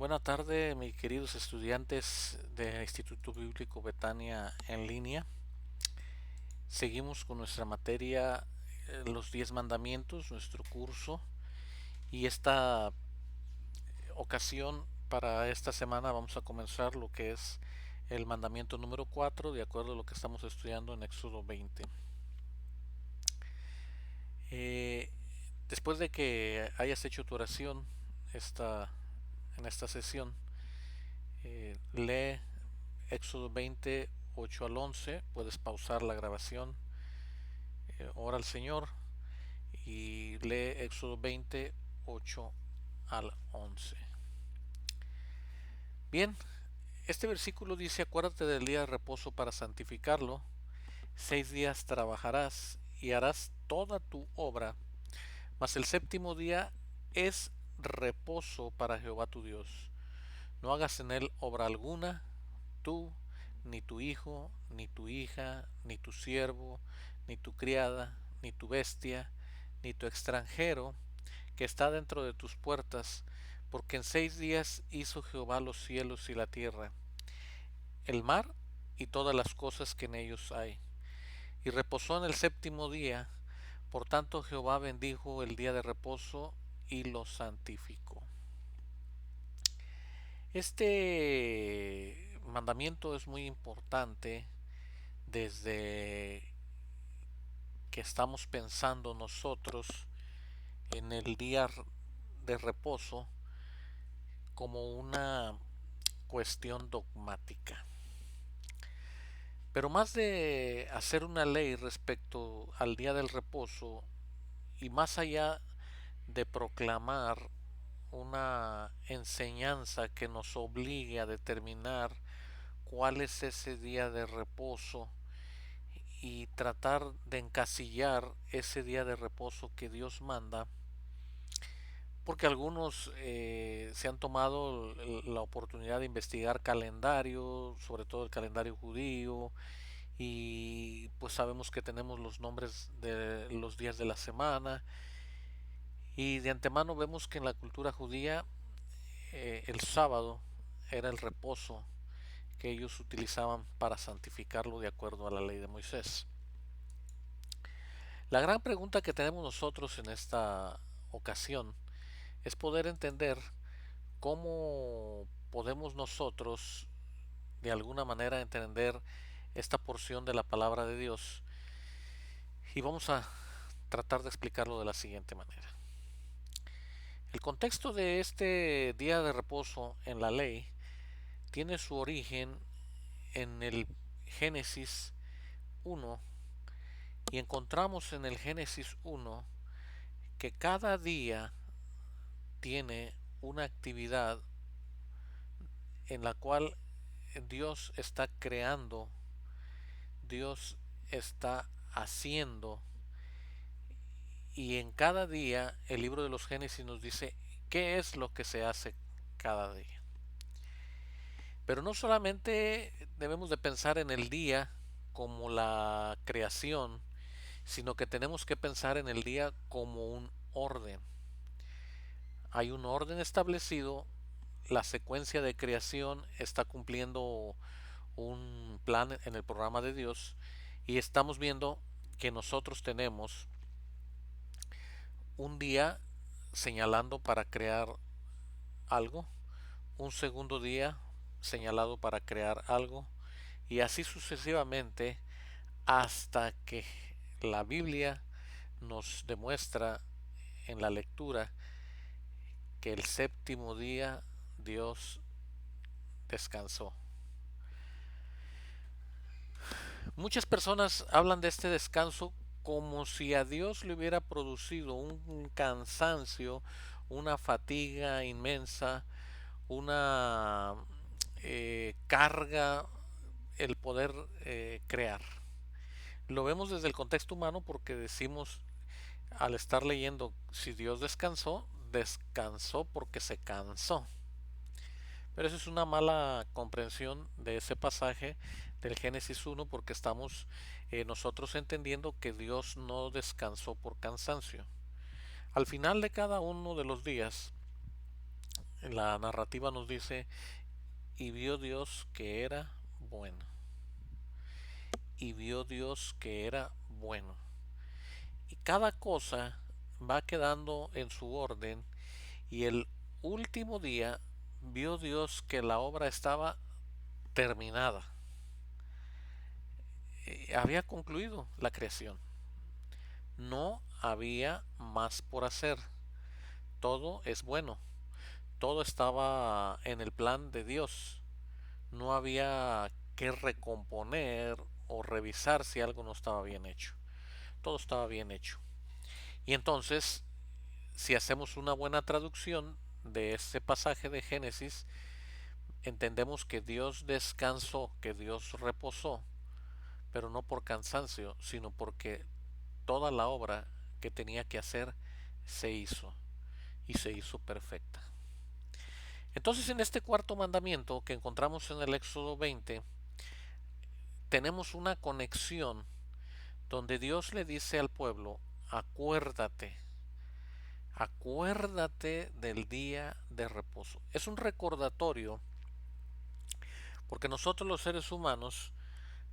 Buenas tardes, mis queridos estudiantes del Instituto Bíblico Betania en línea. Seguimos con nuestra materia, los 10 mandamientos, nuestro curso. Y esta ocasión, para esta semana, vamos a comenzar lo que es el mandamiento número 4, de acuerdo a lo que estamos estudiando en Éxodo 20. Eh, Después de que hayas hecho tu oración en esta sesión, lee Éxodo 20, 8 al 11. Puedes pausar la grabación, ora al Señor y lee Éxodo 20, 8 al 11. Bien, este versículo dice: acuérdate del día de reposo para santificarlo. 6 días trabajarás y harás toda tu obra, mas el séptimo día es reposo para Jehová tu Dios. No hagas en él obra alguna, tú, ni tu hijo, ni tu hija, ni tu siervo, ni tu criada, ni tu bestia, ni tu extranjero que está dentro de tus puertas, porque en 6 días hizo Jehová los cielos y la tierra, el mar y todas las cosas que en ellos hay. Y reposó en el séptimo día. Por tanto Jehová bendijo el día de reposo y lo santificó. Este mandamiento es muy importante desde que estamos pensando nosotros en el día de reposo como una cuestión dogmática. Pero más de hacer una ley respecto al día del reposo y más allá de proclamar una enseñanza que nos obligue a determinar cuál es ese día de reposo y tratar de encasillar ese día de reposo que Dios manda, porque algunos se han tomado la oportunidad de investigar calendario, sobre todo el calendario judío, y pues sabemos que tenemos los nombres de los días de la semana, y de antemano vemos que en la cultura judía el sábado era el reposo que ellos utilizaban para santificarlo de acuerdo a la ley de Moisés. La gran pregunta que tenemos nosotros en esta ocasión es poder entender cómo podemos nosotros de alguna manera entender esta porción de la palabra de Dios, y vamos a tratar de explicarlo de la siguiente manera. El contexto de este día de reposo en la ley tiene su origen en el Génesis 1, y encontramos en el Génesis 1 que cada día tiene una actividad en la cual Dios está creando, Dios está haciendo, y en cada día el libro de los Génesis nos dice qué es lo que se hace cada día. Pero no solamente debemos de pensar en el día como la creación, sino que tenemos que pensar en el día como un orden. Hay un orden establecido, la secuencia de creación está cumpliendo un plan en el programa de Dios, y estamos viendo que nosotros tenemos un día señalando para crear algo, un segundo día señalado para crear algo, y así sucesivamente hasta que la Biblia nos demuestra en la lectura que el séptimo día Dios descansó. Muchas personas hablan de este descanso como si a Dios le hubiera producido un cansancio, una fatiga inmensa, una carga el poder crear. Lo vemos desde el contexto humano porque decimos, al estar leyendo, si Dios descansó, descansó porque se cansó. Pero eso es una mala comprensión de ese pasaje del Génesis 1, porque estamos nosotros entendiendo que Dios no descansó por cansancio. Al final de cada uno de los días, La narrativa nos dice, y vio Dios que era bueno. Y vio Dios que era bueno. Y cada cosa va quedando en su orden. Y el último día vio Dios que la obra estaba terminada. Había concluido la creación. No había más por hacer. Todo es bueno. Todo estaba en el plan de Dios. No había que recomponer o revisar si algo no estaba bien hecho. Todo estaba bien hecho. Y entonces, si hacemos una buena traducción de este pasaje de Génesis, entendemos que Dios descansó, que Dios reposó, pero no por cansancio, sino porque toda la obra que tenía que hacer se hizo y se hizo perfecta. Entonces en este cuarto mandamiento que encontramos en el Éxodo 20, tenemos una conexión donde Dios le dice al pueblo, acuérdate, acuérdate del día de reposo. Es un recordatorio porque nosotros los seres humanos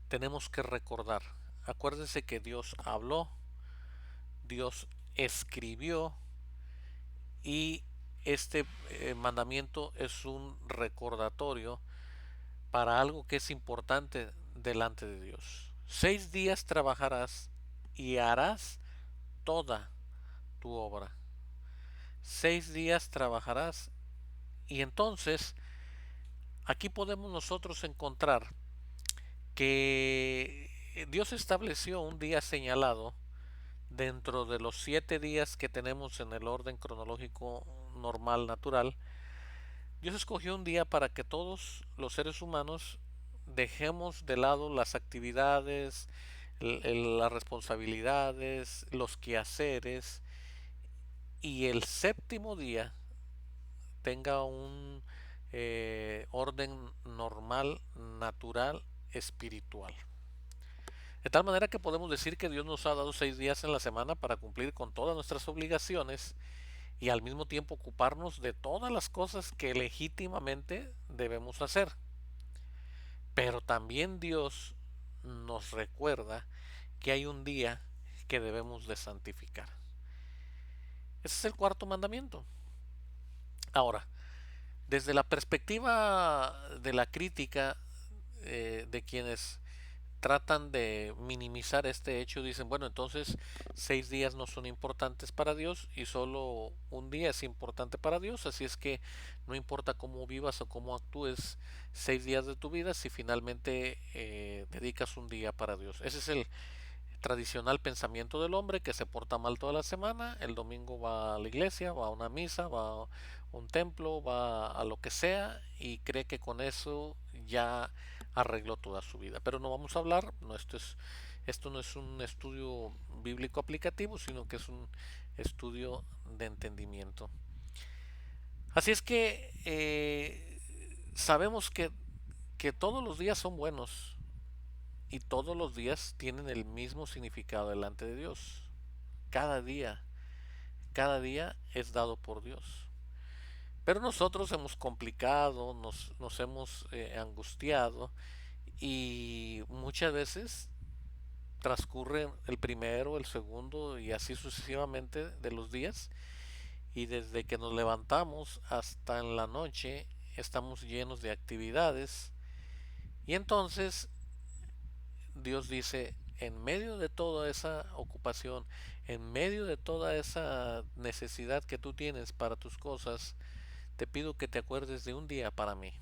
tenemos que recordar. Acuérdense que Dios habló, Dios escribió y este mandamiento es un recordatorio para algo que es importante delante de Dios. 6 días trabajarás y harás toda tu obra. 6 días trabajarás y entonces aquí podemos nosotros encontrar que Dios estableció un día señalado dentro de los 7 días que tenemos en el orden cronológico normal natural. Dios escogió un día para que todos los seres humanos dejemos de lado las actividades, las responsabilidades, los quehaceres y el séptimo día tenga un orden normal, natural, espiritual. De tal manera que podemos decir que Dios nos ha dado 6 días en la semana para cumplir con todas nuestras obligaciones y al mismo tiempo ocuparnos de todas las cosas que legítimamente debemos hacer. Pero también Dios nos recuerda que hay un día que debemos de santificar. Ese es el cuarto mandamiento. Ahora, desde la perspectiva de la crítica de quienes tratan de minimizar este hecho, dicen, bueno, entonces 6 días no son importantes para Dios y solo un día es importante para Dios, así es que no importa cómo vivas o cómo actúes 6 días de tu vida si finalmente dedicas un día para Dios. Ese es el tradicional pensamiento del hombre que se porta mal toda la semana, el domingo va a la iglesia, va a una misa, va a un templo, va a lo que sea y cree que con eso ya arregló toda su vida. Pero no vamos a hablar, no, esto no es un estudio bíblico aplicativo, sino que es un estudio de entendimiento. Así es que sabemos que todos los días son buenos, y todos los días tienen el mismo significado delante de Dios. Cada día, cada día es dado por Dios. Pero nosotros hemos complicado, nos hemos angustiado y muchas veces transcurre el primero, el segundo y así sucesivamente de los días y desde que nos levantamos hasta en la noche estamos llenos de actividades y entonces Dios dice, en medio de toda esa ocupación, en medio de toda esa necesidad que tú tienes para tus cosas, te pido que te acuerdes de un día para mí,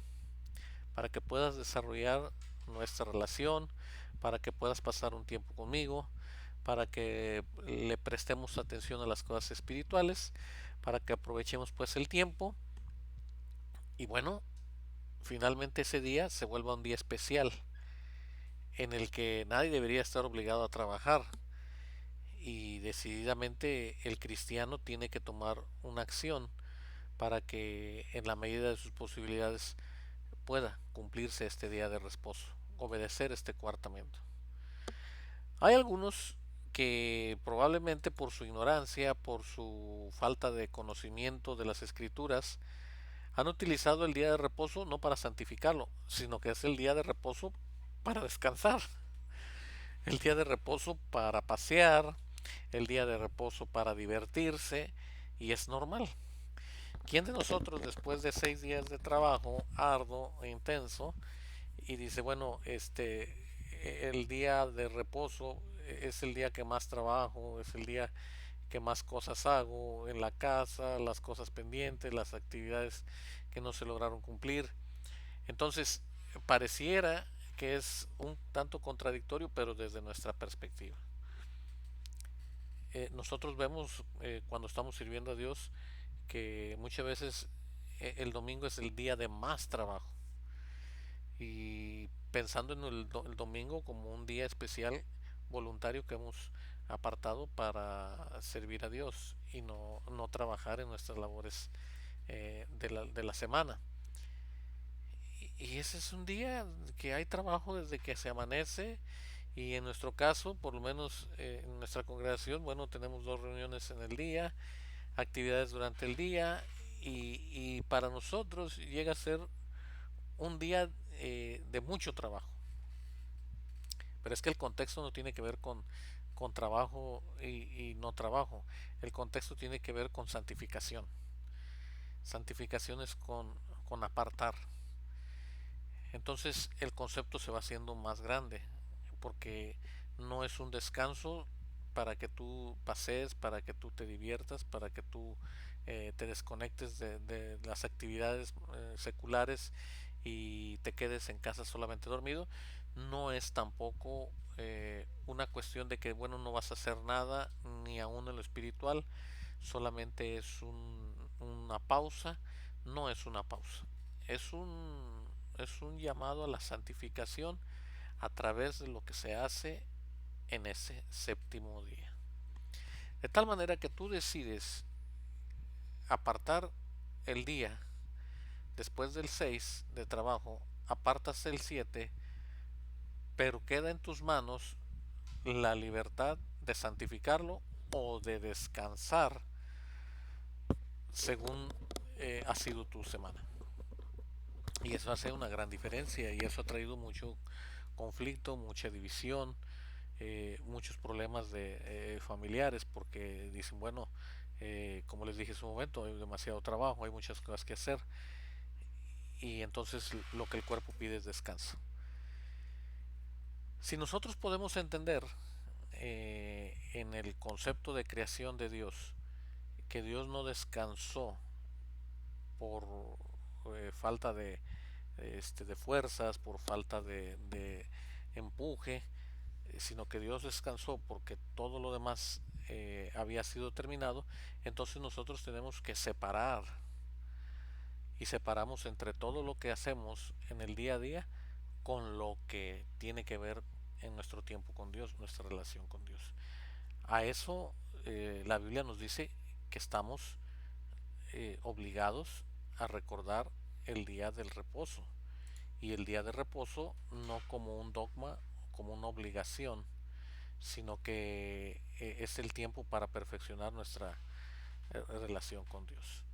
para que puedas desarrollar nuestra relación, para que puedas pasar un tiempo conmigo, para que le prestemos atención a las cosas espirituales, para que aprovechemos pues el tiempo y bueno, finalmente ese día se vuelva un día especial en el que nadie debería estar obligado a trabajar, y decididamente el cristiano tiene que tomar una acción para que en la medida de sus posibilidades pueda cumplirse este día de reposo, obedecer este cuarto mandamiento. Hay algunos que probablemente por su ignorancia, por su falta de conocimiento de las escrituras, Han utilizado el día de reposo no para santificarlo, sino que es el día de reposo para descansar, el día de reposo para pasear, el día de reposo para divertirse, y es normal. ¿Quién de nosotros después de 6 días de trabajo arduo e intenso y dice, bueno, el día de reposo es el día que más trabajo, es el día que más cosas hago en la casa, las cosas pendientes, las actividades que no se lograron cumplir? Entonces, pareciera que es un tanto contradictorio, pero desde nuestra perspectiva. Nosotros vemos cuando estamos sirviendo a Dios que muchas veces el domingo es el día de más trabajo. Y pensando en el domingo como un día especial voluntario que hemos apartado para servir a Dios y no trabajar en nuestras labores de la semana. Y ese es un día que hay trabajo desde que se amanece, y en nuestro caso, por lo menos en nuestra congregación, bueno, tenemos 2 reuniones en el día, actividades durante el día, y para nosotros llega a ser un día de mucho trabajo. Pero es que el contexto no tiene que ver con trabajo y no trabajo. El contexto tiene que ver con santificación. Santificación es con apartar. Entonces el concepto se va haciendo más grande, porque no es un descanso para que tú pasees, para que tú te diviertas, para que tú te desconectes de las actividades seculares y te quedes en casa solamente dormido. No es tampoco una cuestión de que, bueno, no vas a hacer nada, ni aún en lo espiritual, solamente es una pausa. No es una pausa, es un llamado a la santificación a través de lo que se hace en ese séptimo día. De tal manera que tú decides apartar el día después del 6 de trabajo, apartas el 7, pero queda en tus manos la libertad de santificarlo o de descansar según ha sido tu semana. Y eso hace una gran diferencia, y eso ha traído mucho conflicto, mucha división, muchos problemas familiares, porque dicen, bueno, como les dije en su momento, hay demasiado trabajo, hay muchas cosas que hacer, y entonces lo que el cuerpo pide es descanso. Si nosotros podemos entender en el concepto de creación de Dios que Dios no descansó por falta de fuerzas, por falta de empuje, sino que Dios descansó porque todo lo demás había sido terminado. Entonces nosotros tenemos que separar, y separamos entre todo lo que hacemos en el día a día con lo que tiene que ver en nuestro tiempo con Dios, nuestra relación con Dios. A eso la Biblia nos dice que estamos obligados a recordar el día del reposo, y el día de reposo no como un dogma, como una obligación, sino que es el tiempo para perfeccionar nuestra relación con Dios.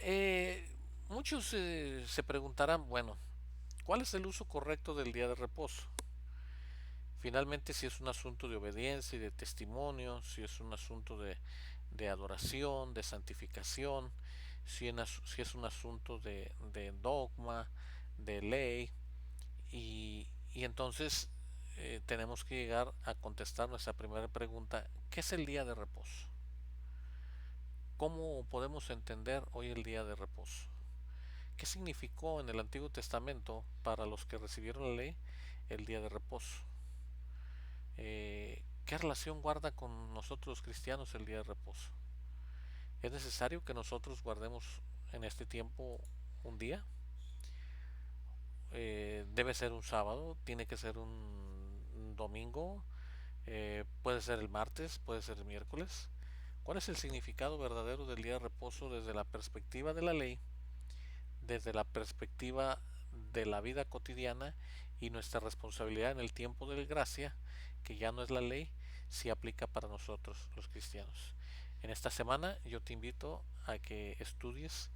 Eh, Muchos se preguntarán, bueno, ¿cuál es el uso correcto del día de reposo? Finalmente, si es un asunto de obediencia y de testimonio, si es un asunto de adoración, de santificación, si es un asunto de dogma, de ley, y entonces tenemos que llegar a contestar nuestra primera pregunta: ¿qué es el día de reposo? ¿Cómo podemos entender hoy el día de reposo? ¿Qué significó en el Antiguo Testamento para los que recibieron la ley el día de reposo? ¿Qué relación guarda con nosotros los cristianos el día de reposo? ¿Es necesario que nosotros guardemos en este tiempo un día? ¿Debe ser un sábado? ¿Tiene que ser un domingo? ¿Puede ser el martes? ¿Puede ser el miércoles? ¿Cuál es el significado verdadero del día de reposo desde la perspectiva de la ley, desde la perspectiva de la vida cotidiana, y nuestra responsabilidad en el tiempo de gracia, que ya no es la ley, si aplica para nosotros los cristianos? En esta semana yo te invito a que estudies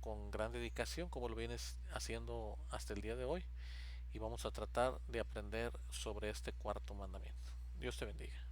con gran dedicación como lo vienes haciendo hasta el día de hoy y vamos a tratar de aprender sobre este cuarto mandamiento. Dios te bendiga.